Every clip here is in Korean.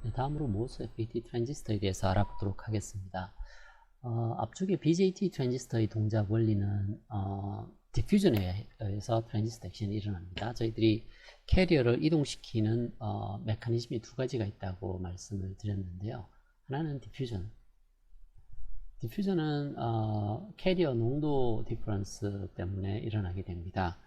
네, 다음으로 MOSFET 트랜지스터에 대해서 알아보도록 하겠습니다. 앞쪽에 BJT 트랜지스터의 동작 원리는 디퓨전에 의해서 트랜지스터 액션이 일어납니다. 저희들이 캐리어를 이동시키는 메커니즘이 두 가지가 있다고 말씀을 드렸는데요. 하나는 디퓨전. 디퓨전은 캐리어 농도 디퍼런스 때문에 일어나게 됩니다.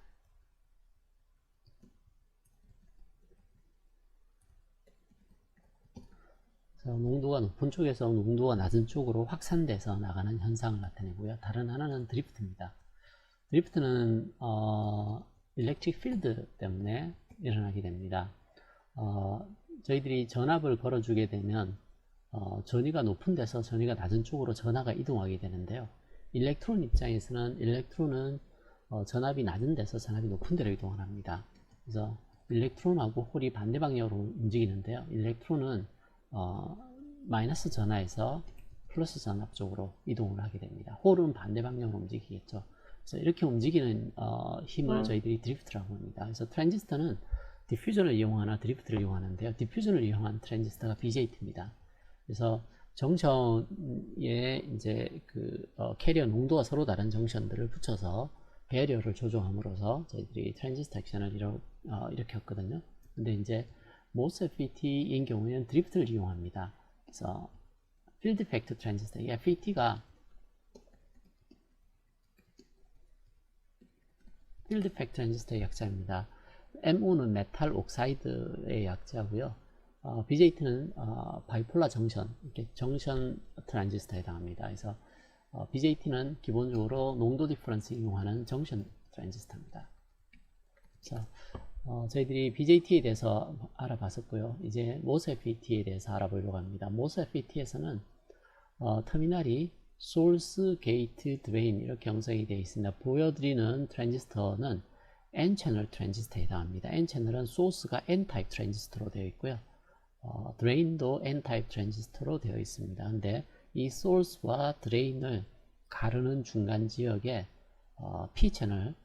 농도가 높은 쪽에서 농도가 낮은 쪽으로 확산돼서 나가는 현상을 나타내고요. 다른 하나는 드리프트입니다. 드리프트는 일렉트릭 필드 때문에 일어나게 됩니다. 저희들이 전압을 걸어주게 되면 전위가 높은 데서 전위가 낮은 쪽으로 전하가 이동하게 되는데요. 일렉트론 입장에서는 일렉트론은 전압이 낮은 데서 전압이 높은 데로 이동을 합니다. 그래서 일렉트론하고 홀이 반대 방향으로 움직이는데요. 일렉트론은 마이너스 전하에서 플러스 전압 쪽으로 이동을 하게 됩니다. 홀은 반대 방향으로 움직이겠죠. 그래서 이렇게 움직이는 힘을 저희들이 드리프트라고 합니다. 그래서 트랜지스터는 디퓨전을 이용하나 드리프트를 이용하는데요. 디퓨전을 이용한 트랜지스터가 BJT입니다. 그래서 정션에 이제 캐리어 농도가 서로 다른 정션들을 붙여서 배리어를 조정함으로써 저희들이 트랜지스터 액션을 일으켰거든요. 근데 이제 MOSFET인 경우에는 드리프트를 이용합니다. 그래서 필드 이펙트 트랜지스터, 이 FET가 필드 이펙트 트랜지스터의 약자입니다. MO는 메탈 옥사이드의 약자고요. BJT는 바이폴라 정션, 이렇게 정션 트랜지스터에 해당합니다. 그래서 BJT는 기본적으로 농도 디퍼런스 이용하는 정션 트랜지스터입니다. 자, 저희들이 BJT에 대해서 알아봤었고요. 이제 MOSFET에 대해서 알아보려고 합니다. MOSFET에서는 터미널이 소스, 게이트, 드레인 이렇게 형성이 되어 있습니다. 보여드리는 트랜지스터는 N채널 트랜지스터에 해당합니다. N채널은 소스가 N타입 트랜지스터로 되어 있고요. 드레인도 N타입 트랜지스터로 되어 있습니다. 근데 이 소스와 드레인을 가르는 중간 지역에 P채널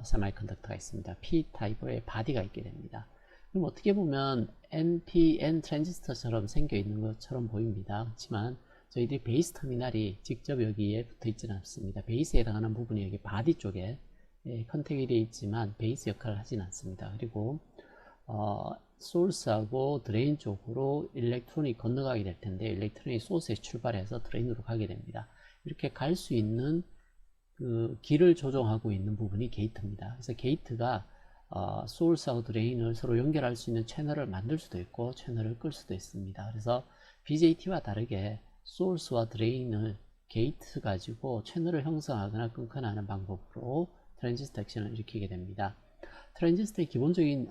세미컨덕터가 있습니다. P타입의 바디가 있게 됩니다. 그럼 어떻게 보면 NPN 트랜지스터처럼 생겨 있는 것처럼 보입니다. 그렇지만 저희들이 베이스 터미널이 직접 여기에 붙어 있지는 않습니다. 베이스에 해당하는 부분이 여기 바디 쪽에 컨택이 되어 있지만 베이스 역할을 하진 않습니다. 그리고 소스하고 드레인 쪽으로 일렉트론이 건너가게 될 텐데 일렉트론이 소스에 출발해서 드레인으로 가게 됩니다. 이렇게 갈 수 있는 그 길을 조정하고 있는 부분이 게이트입니다. 그래서 게이트가 소스하고 드레인을 서로 연결할 수 있는 채널을 만들 수도 있고 채널을 끌 수도 있습니다. 그래서 BJT와 다르게 소스와 드레인을 게이트 가지고 채널을 형성하거나 끊거나 하는 방법으로 트랜지스터 액션을 일으키게 됩니다. 트랜지스터의 기본적인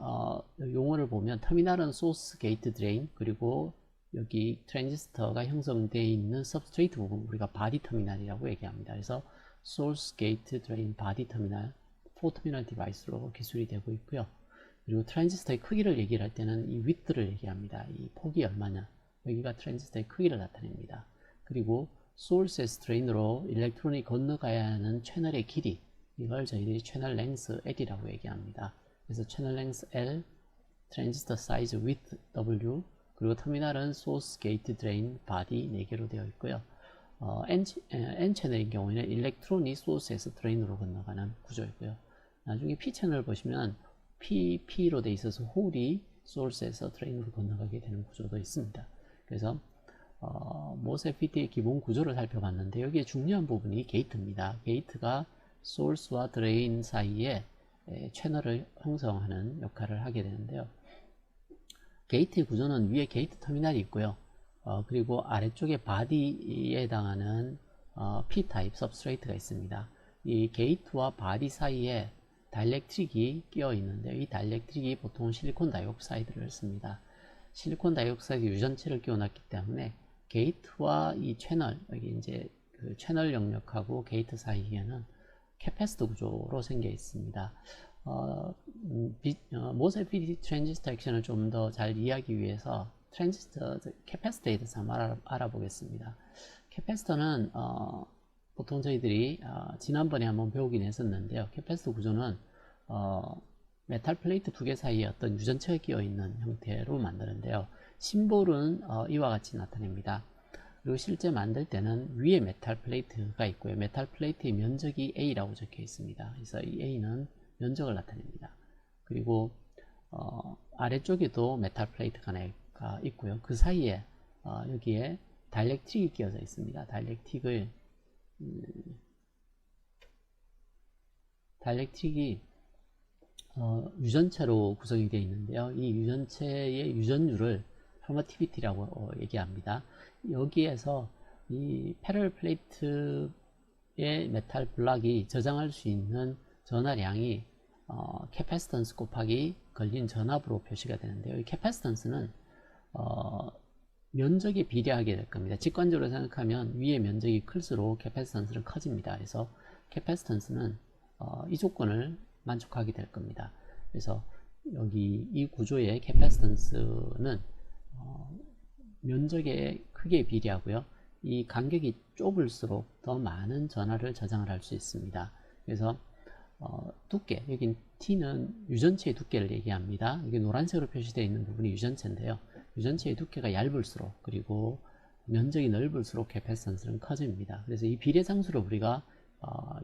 용어를 보면 터미널은 소스, 게이트, 드레인, 그리고 여기 트랜지스터가 형성되어 있는 substrate 부분 우리가 바디 터미널이라고 얘기합니다. 그래서 소스, 게이트, 드레인, 바디 터미널, 4터미널 디바이스로 기술이 되고 있고요. 그리고 트랜지스터의 크기를 얘기를 할 때는 이 width를 얘기합니다. 이 폭이 얼마냐, 여기가 트랜지스터의 크기를 나타냅니다. 그리고 소스에서 드레인으로 일렉트론이 건너가야 하는 채널의 길이, 이걸 저희들이 채널 랭스 L이라고 얘기합니다. 그래서 채널 랭스 L, 트랜지스터 사이즈 width W, 그리고 터미널은 소스, 게이트, 드레인, 바디 4개로 되어 있고요. N채널인 경우에는 일렉트론이 소스에서 드레인으로 건너가는 구조이고요. 나중에 P채널을 보시면 P로 되어 있어서 홀이 소스에서 드레인으로 건너가게 되는 구조도 있습니다. 그래서 MOSFET의 기본 구조를 살펴봤는데 여기에 중요한 부분이 게이트입니다. 게이트가 소스와 드레인 사이에 채널을 형성하는 역할을 하게 되는데요. 게이트의 구조는 위에 게이트 터미널이 있고요. 그리고 아래쪽에 바디에 해당하는 P타입 substrate가 있습니다. 이 게이트와 바디 사이에 다이렉트릭이 끼어 있는데 이 다이렉트릭이 보통 실리콘 다이옥사이드를 씁니다. 실리콘 다이옥사이드 유전체를 끼워놨기 때문에 게이트와 이 채널, 여기 이제 그 채널 영역하고 게이트 사이에는 캐패시터 구조로 생겨 있습니다. MOSFET 트랜지스터 액션을 좀 더 잘 이해하기 위해서 트랜지스터 캐패시터에 대해서 한번 알아보겠습니다. 캐패시터는 보통 저희들이 지난번에 한번 배우긴 했었는데요. 캐패시터 구조는 메탈 플레이트 두 개 사이에 어떤 유전체가 끼어 있는 형태로 만드는데요. 심볼은 이와 같이 나타냅니다. 그리고 실제 만들 때는 위에 메탈 플레이트가 있고요. 메탈 플레이트의 면적이 A라고 적혀 있습니다. 그래서 이 A는 면적을 나타냅니다. 그리고 아래쪽에도 메탈 플레이트가 있고요. 그 사이에 여기에 다이렉트릭이 끼어져 있습니다. 다이렉트릭이 유전체로 구성이 되어 있는데요. 이 유전체의 유전율을 퍼머티비티라고 얘기합니다. 여기에서 이 패럴 플레이트의 메탈 블락이 저장할 수 있는 전하량이 캐패시턴스 곱하기 걸린 전압으로 표시가 되는데요. 이 캐패시턴스는 면적에 비례하게 될 겁니다. 직관적으로 생각하면 위의 면적이 클수록 캐패시턴스는 커집니다. 그래서 캐패시턴스는 이 조건을 만족하게 될 겁니다. 그래서 여기 이 구조의 캐패시턴스는 면적에 크게 비례하고요. 이 간격이 좁을수록 더 많은 전하를 저장을 할 수 있습니다. 그래서 두께, 여긴 T는 유전체의 두께를 얘기합니다. 이게 노란색으로 표시되어 있는 부분이 유전체인데요. 유전체의 두께가 얇을수록 그리고 면적이 넓을수록 캐패시턴스는 커집니다. 그래서 이 비례상수를 우리가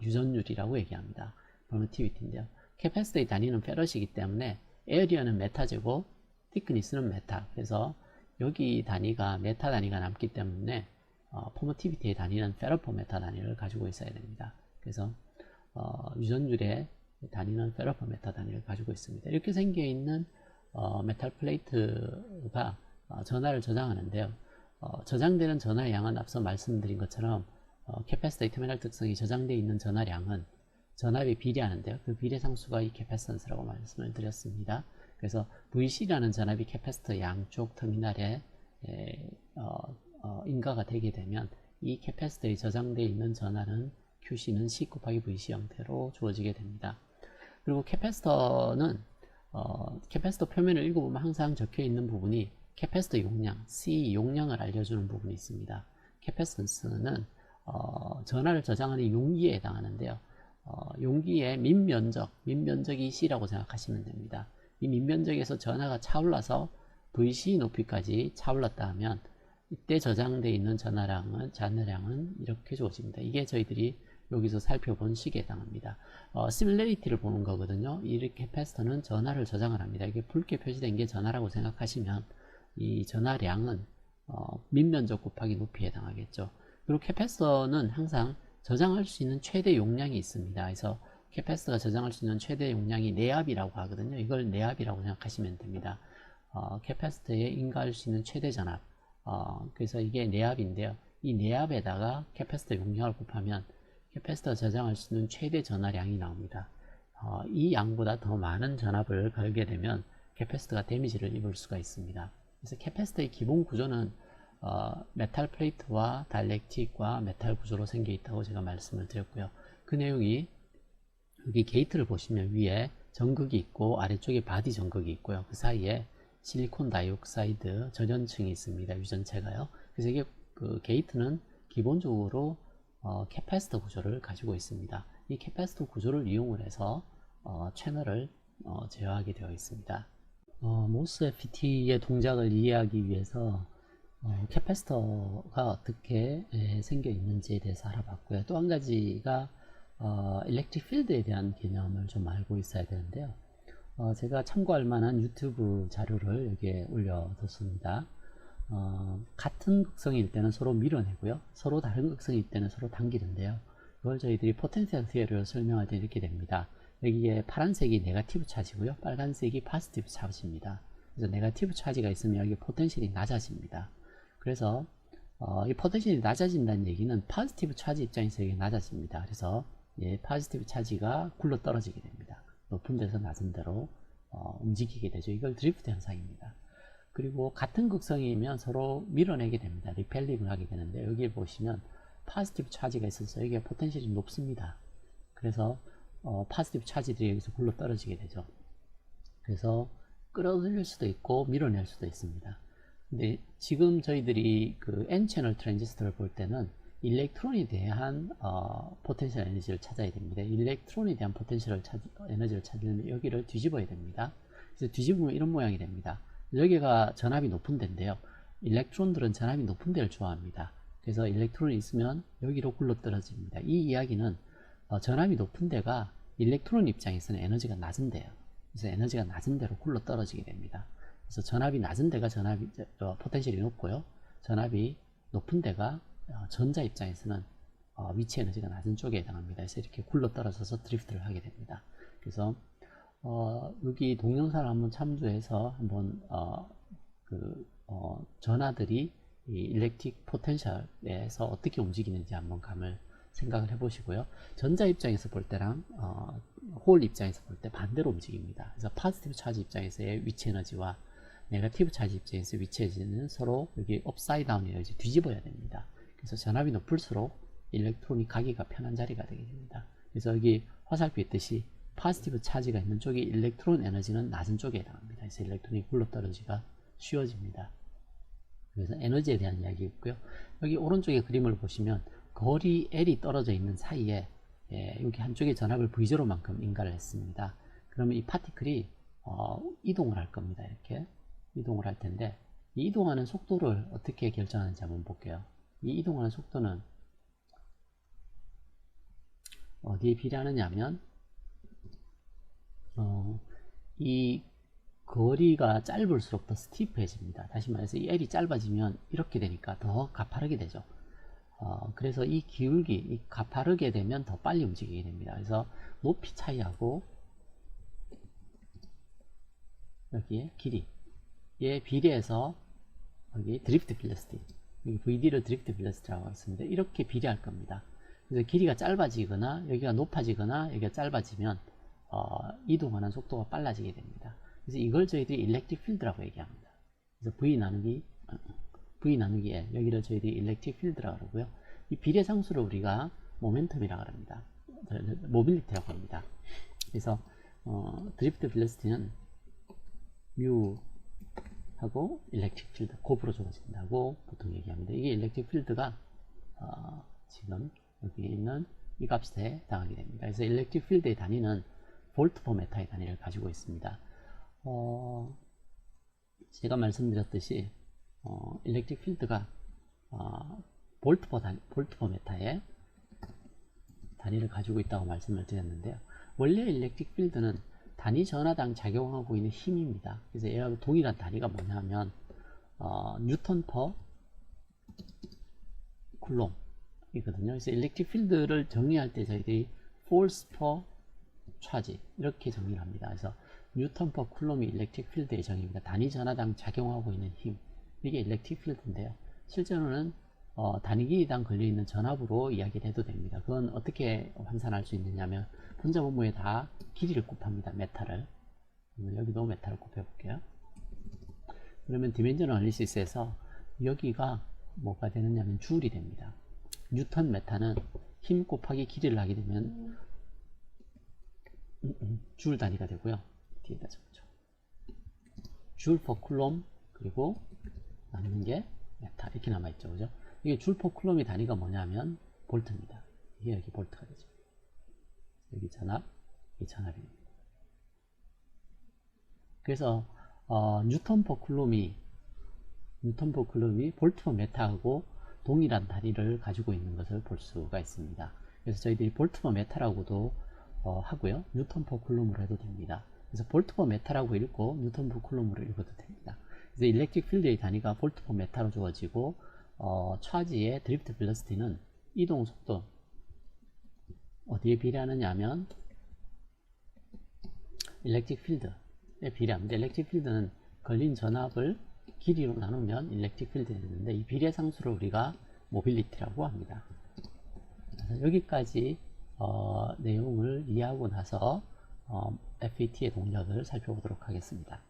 유전율이라고 얘기합니다. 퍼미티비티인데요. 캐패시터의 단위는 페럿이기 때문에 에어리어는 메타제곱, thickness는 메타. 그래서 여기 단위가 메타 단위가 남기 때문에 퍼미티비티의 단위는 페럿퍼메타 단위를 가지고 있어야 됩니다. 그래서 유전율의 단위는 페럿퍼메타 단위를 가지고 있습니다. 이렇게 생겨 있는 메탈 플레이트가 전하를 저장하는데요. 저장되는 전하량은 앞서 말씀드린 것처럼 캐패시터의 터미널 특성이 저장되어 있는 전하량은 전압에 비례하는데요. 그 비례상수가 이 캐패시턴스라고 말씀을 드렸습니다. 그래서 VC라는 전압이 캐패시터 양쪽 터미널에 인가가 되게 되면 이 캐패시터에 저장되어 있는 전압은 QC는 C 곱하기 VC 형태로 주어지게 됩니다. 그리고 캐패시터는 캐패시터 표면을 읽어보면 항상 적혀 있는 부분이 캐패시터 용량, C 용량을 알려주는 부분이 있습니다. 캐패시턴스는 전하를 저장하는 용기에 해당하는데요. 용기의 민면적이 C라고 생각하시면 됩니다. 이 민면적에서 전하가 차올라서 VC 높이까지 차올랐다 하면 이때 저장되어 있는 전하량은 이렇게 주어집니다. 이게 저희들이 여기서 살펴본 식에 해당합니다. 시뮬레리티를 보는 거거든요. 이 캐패시터는 전하를 저장을 합니다. 이게 붉게 표시된 게 전하라고 생각하시면 이 전하량은 민면적 곱하기 높이에 해당하겠죠. 그리고 캐패시터는 항상 저장할 수 있는 최대 용량이 있습니다. 그래서 캐패시터가 저장할 수 있는 최대 용량이 내압이라고 하거든요. 이걸 내압이라고 생각하시면 됩니다. 캐패시터에 인가할 수 있는 최대 전압. 그래서 이게 내압인데요. 이 내압에다가 캐패시터 용량을 곱하면 캐패시터가 저장할 수 있는 최대 전하량이 나옵니다. 이 양보다 더 많은 전압을 걸게 되면 캐패시터가 데미지를 입을 수가 있습니다. 그래서 캐패시터의 기본 구조는 메탈 플레이트와 다이렉틱과 메탈 구조로 생겨 있다고 제가 말씀을 드렸고요. 그 내용이 여기 게이트를 보시면 위에 전극이 있고 아래쪽에 바디 전극이 있고요. 그 사이에 실리콘 다이옥사이드 전연층이 있습니다. 유전체가요. 그래서 이게 그 게이트는 기본적으로 캐패시터 구조를 가지고 있습니다. 이 캐패시터 구조를 이용을 해서 채널을 제어하게 되어 있습니다. 모스FET의 동작을 이해하기 위해서 캐패시터가 어떻게 생겨 있는지에 대해서 알아봤고요. 또 한 가지가 일렉트릭 필드에 대한 개념을 좀 알고 있어야 되는데요. 제가 참고할 만한 유튜브 자료를 여기에 올려뒀습니다. 같은 극성일 때는 서로 밀어내고요. 서로 다른 극성일 때는 서로 당기는데요. 그걸 저희들이 포텐셜 티어리로 설명할 때 이렇게 됩니다. 여기에 파란색이 네거티브 차지고요. 빨간색이 포지티브 차지입니다. 그래서 네거티브 차지가 있으면 여기 포텐셜이 낮아집니다. 그래서 이 포텐셜이 낮아진다는 얘기는 포지티브 차지 입장에서 이게 낮아집니다. 그래서 포지티브 차지가 굴러 떨어지게 됩니다. 높은 데서 낮은 데로 움직이게 되죠. 이걸 드리프트 현상입니다. 그리고 같은 극성이면 서로 밀어내게 됩니다. 리펠링을 하게 되는데 여기 보시면 포지티브 차지가 있어서 여기에 포텐셜이 높습니다. 그래서 포지티브 차지들이 여기서 굴러 떨어지게 되죠. 그래서 끌어들일 수도 있고 밀어낼 수도 있습니다. 근데 지금 저희들이 그 N채널 트랜지스터를 볼 때는 일렉트론에 대한 포텐셜 에너지를 찾아야 됩니다. 일렉트론에 대한 포텐셜 에너지를 찾으려면 여기를 뒤집어야 됩니다. 그래서 뒤집으면 이런 모양이 됩니다. 여기가 전압이 높은 데인데요. 일렉트론들은 전압이 높은 데를 좋아합니다. 그래서 일렉트론이 있으면 여기로 굴러떨어집니다. 이 이야기는 전압이 높은 데가 일렉트론 입장에서는 에너지가 낮은 데예요. 그래서 에너지가 낮은 데로 굴러떨어지게 됩니다. 그래서 전압이 낮은 데가 포텐셜이 높고요. 전압이 높은 데가 전자 입장에서는 위치 에너지가 낮은 쪽에 해당합니다. 그래서 이렇게 굴러떨어져서 드리프트를 하게 됩니다. 그래서 여기 동영상을 한번 참조해서 한번 전하들이 이 일렉트릭 포텐셜에서 어떻게 움직이는지 한번 생각을 해보시고요. 전자 입장에서 볼 때랑 홀 입장에서 볼 때 반대로 움직입니다. 그래서 포지티브 차지 입장에서의 위치 에너지와 네거티브 차지 입장에서 위치 에너지는 서로 여기 업사이드 다운이라 뒤집어야 됩니다. 그래서 전압이 높을수록 일렉트론이 가기가 편한 자리가 되게 됩니다. 그래서 여기 화살표 있듯이 포지티브 차지가 있는 쪽이 일렉트론 에너지는 낮은 쪽에 해당합니다. 그래서 일렉트론이 굴러떨어지기가 쉬워집니다. 그래서 에너지에 대한 이야기였고요. 여기 오른쪽에 그림을 보시면 거리 L이 떨어져 있는 사이에 여기 한쪽에 전압을 V0만큼 인가를 했습니다. 그러면 이 파티클이 이동을 할 겁니다. 이렇게 이동을 할 텐데 이 이동하는 속도를 어떻게 결정하는지 한번 볼게요. 이 이동하는 속도는 어디에 비례하느냐 하면 이 거리가 짧을수록 더 스티프해집니다. 다시 말해서 이 L이 짧아지면 이렇게 되니까 더 가파르게 되죠. 그래서 이 기울기, 가파르게 되면 더 빨리 움직이게 됩니다. 그래서 높이 차이하고 여기에 길이에 비례해서 여기 드리프트 벨로시티, 여기 VD를 드리프트 벨로시티라고 하겠습니다. 이렇게 비례할 겁니다. 그래서 길이가 짧아지거나 여기가 높아지거나 여기가 짧아지면 이동하는 속도가 빨라지게 됩니다. 그래서 이걸 저희들이 일렉트릭 필드라고 얘기합니다. 그래서 V 나누기 L, 여기를 저희들이 일렉트릭 필드라고 그러고요. 이 비례상수를 우리가 모멘텀이라고 합니다. 모빌리티라고 합니다. 그래서 드리프트 벨로시티는 뮤 하고 일렉트릭 필드 곱으로 주어진다고 보통 얘기합니다. 이게 일렉트릭 필드가 지금 여기 있는 이 값에 해당하게 됩니다. 그래서 일렉트릭 필드의 단위는 볼트 퍼 메타의 단위를 가지고 있습니다. 제가 말씀드렸듯이 일렉트릭 필드가 볼트 퍼 메타의 단위를 가지고 있다고 말씀을 드렸는데요. 원래 일렉트릭 필드는 단위 전하당 작용하고 있는 힘입니다. 그래서 얘하고 동일한 단위가 뭐냐면 뉴턴 퍼 쿨롬 이거든요. 그래서 일렉트릭 필드를 정의할 때 저희들이 force per charge 이렇게 정의를 합니다. 그래서 뉴턴 퍼 쿨롬이 일렉트릭 필드의 정의입니다. 단위 전하당 작용하고 있는 힘, 이게 일렉트릭 필드인데요. 실제로는 단위 길이당 걸려있는 전압으로 이야기를 해도 됩니다. 그건 어떻게 환산할 수 있느냐면 분자 분모에 다 길이를 곱합니다. 메타를. 여기도 메타를 곱해볼게요. 그러면 디멘전 어널리시스에서 여기가 뭐가 되느냐면 줄이 됩니다. 뉴턴 메타는 힘 곱하기 길이를 하게 되면 줄 단위가 되고요. 뒤에다 적죠. 줄 퍼 쿨롬 그리고 남는 게 메타 이렇게 남아있죠. 그죠? 이게 줄 퍼 쿨롬의 단위가 뭐냐면 볼트입니다. 이게 여기 볼트가 되죠. 여기 전압, 이 전압입니다. 그래서 뉴턴 퍼 쿨롬이 볼트 퍼 메타하고 동일한 단위를 가지고 있는 것을 볼 수가 있습니다. 그래서 저희들이 볼트 퍼 메타라고도 하고요. 뉴턴 퍼 쿨롬으로 해도 됩니다. 그래서 볼트 퍼 메타라고 읽고 뉴턴 퍼 쿨롬으로 읽어도 됩니다. 그래서 일렉트릭 필드의 단위가 볼트 퍼 메타로 주어지고 차지의 드리프트 벨로시티는 이동 속도 어디에 비례하느냐 하면 일렉트릭 필드에 비례합니다. 일렉트릭 필드는 걸린 전압을 길이로 나누면 일렉트릭 필드가 되는데 이 비례 상수를 우리가 모빌리티라고 합니다. 그래서 여기까지 내용을 이해하고 나서 FET의 동작을 살펴보도록 하겠습니다.